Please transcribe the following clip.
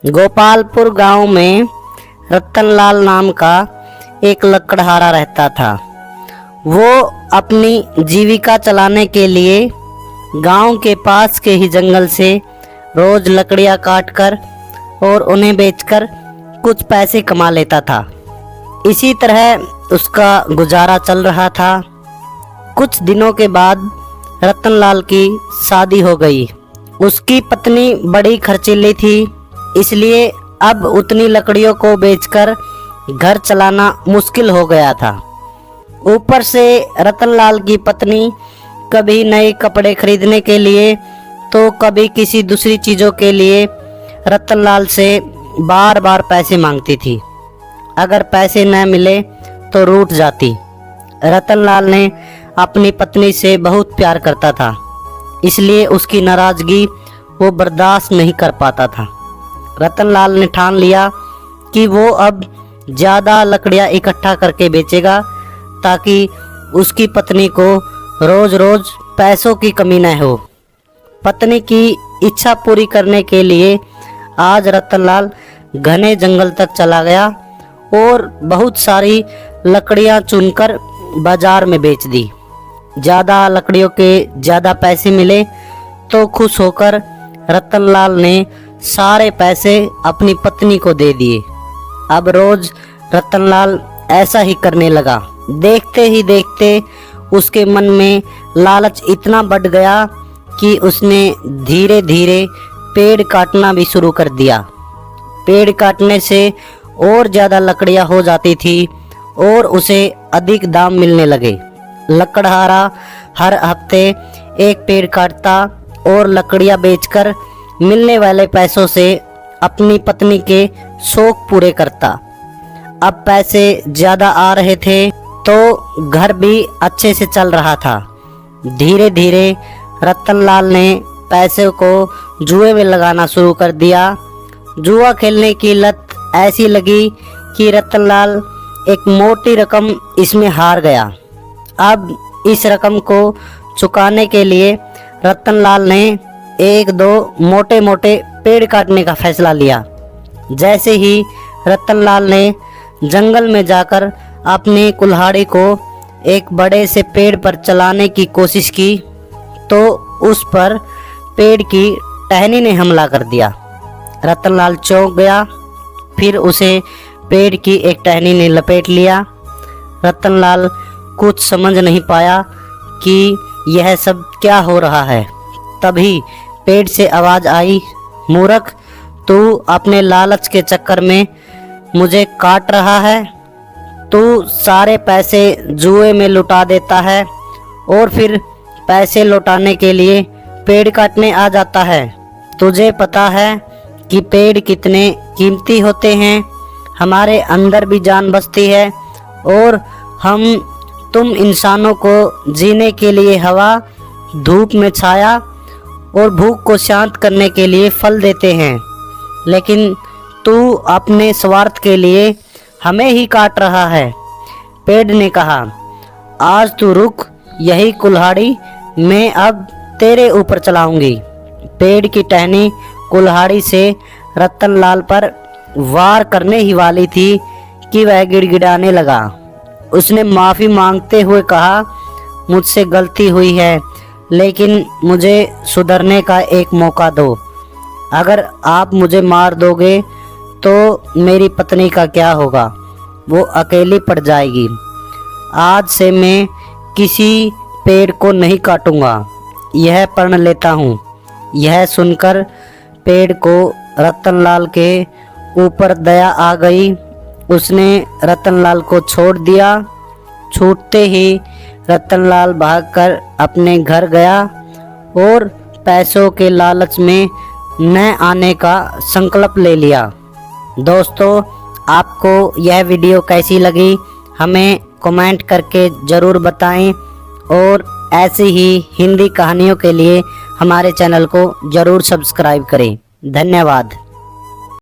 गोपालपुर गांव में रतनलाल नाम का एक लकड़हारा रहता था। वो अपनी जीविका चलाने के लिए गांव के पास के ही जंगल से रोज लकड़ियां काटकर और उन्हें बेचकर कुछ पैसे कमा लेता था। इसी तरह उसका गुजारा चल रहा था। कुछ दिनों के बाद रतनलाल की शादी हो गई। उसकी पत्नी बड़ी खर्चीली थी, इसलिए अब उतनी लकड़ियों को बेचकर घर चलाना मुश्किल हो गया था। ऊपर से रतनलाल की पत्नी कभी नए कपड़े खरीदने के लिए तो कभी किसी दूसरी चीज़ों के लिए रतनलाल से बार बार पैसे मांगती थी। अगर पैसे न मिले तो रूठ जाती। रतनलाल ने अपनी पत्नी से बहुत प्यार करता था, इसलिए उसकी नाराज़गी वो बर्दाश्त नहीं कर पाता था। रतनलाल ने ठान लिया कि वो अब ज़्यादा लकड़ियाँ इकट्ठा करके बेचेगा ताकि उसकी पत्नी को रोज़ रोज़ पैसों की कमी न हो। पत्नी की इच्छा पूरी करने के लिए आज रतनलाल घने जंगल तक चला गया और बहुत सारी लकड़ियाँ चुनकर बाजार में बेच दी। ज़्यादा लकड़ियों के ज़्यादा पैसे मिले तो खुश होकर रतनलाल ने सारे पैसे अपनी पत्नी को दे दिए। अब रोज़ रतनलाल ऐसा ही करने लगा। देखते ही देखते उसके मन में लालच इतना बढ़ गया कि उसने धीरे धीरे पेड़ काटना भी शुरू कर दिया। पेड़ काटने से और ज़्यादा लकड़ियाँ हो जाती थी और उसे अधिक दाम मिलने लगे। लकड़हारा हर हफ्ते एक पेड़ काटता और लकड़ियाँ बेचकर मिलने वाले पैसों से अपनी पत्नी के शौक पूरे करता। अब पैसे ज़्यादा आ रहे थे तो घर भी अच्छे से चल रहा था। धीरे धीरे रतनलाल ने पैसे को जुए में लगाना शुरू कर दिया। जुआ खेलने की लत ऐसी लगी कि रतनलाल एक मोटी रकम इसमें हार गया। अब इस रकम को चुकाने के लिए रतनलाल ने एक दो मोटे मोटे पेड़ काटने का फैसला लिया। जैसे ही रतनलाल ने जंगल में जाकर अपनी कुल्हाड़ी को एक बड़े से पेड़ पर चलाने की कोशिश की तो उस पर पेड़ की टहनी ने हमला कर दिया। रतनलाल चौंक गया, फिर उसे पेड़ की एक टहनी ने लपेट लिया। रतनलाल कुछ समझ नहीं पाया कि यह सब क्या हो रहा है। तभी पेड़ से आवाज़ आई, मूर्ख, तू अपने लालच के चक्कर में मुझे काट रहा है। तू सारे पैसे जुए में लुटा देता है और फिर पैसे लौटाने के लिए पेड़ काटने आ जाता है। तुझे पता है कि पेड़ कितने कीमती होते हैं। हमारे अंदर भी जान बसती है और तुम इंसानों को जीने के लिए हवा, धूप में छाया और भूख को शांत करने के लिए फल देते हैं, लेकिन तू अपने स्वार्थ के लिए हमें ही काट रहा है। पेड़ ने कहा, आज तू रुक, यही कुल्हाड़ी मैं अब तेरे ऊपर चलाऊंगी। पेड़ की टहनी कुल्हाड़ी से रतनलाल पर वार करने ही वाली थी कि वह गिड़गिड़ाने लगा। उसने माफ़ी मांगते हुए कहा, मुझसे गलती हुई है, लेकिन मुझे सुधरने का एक मौका दो। अगर आप मुझे मार दोगे तो मेरी पत्नी का क्या होगा? वो अकेली पड़ जाएगी। आज से मैं किसी पेड़ को नहीं काटूंगा, यह प्रण लेता हूँ। यह सुनकर पेड़ को रतनलाल के ऊपर दया आ गई। उसने रतनलाल को छोड़ दिया। छूटते ही रतनलाल भागकर अपने घर गया और पैसों के लालच में न आने का संकल्प ले लिया। दोस्तों, आपको यह वीडियो कैसी लगी हमें कमेंट करके ज़रूर बताएं और ऐसी ही हिंदी कहानियों के लिए हमारे चैनल को ज़रूर सब्सक्राइब करें। धन्यवाद।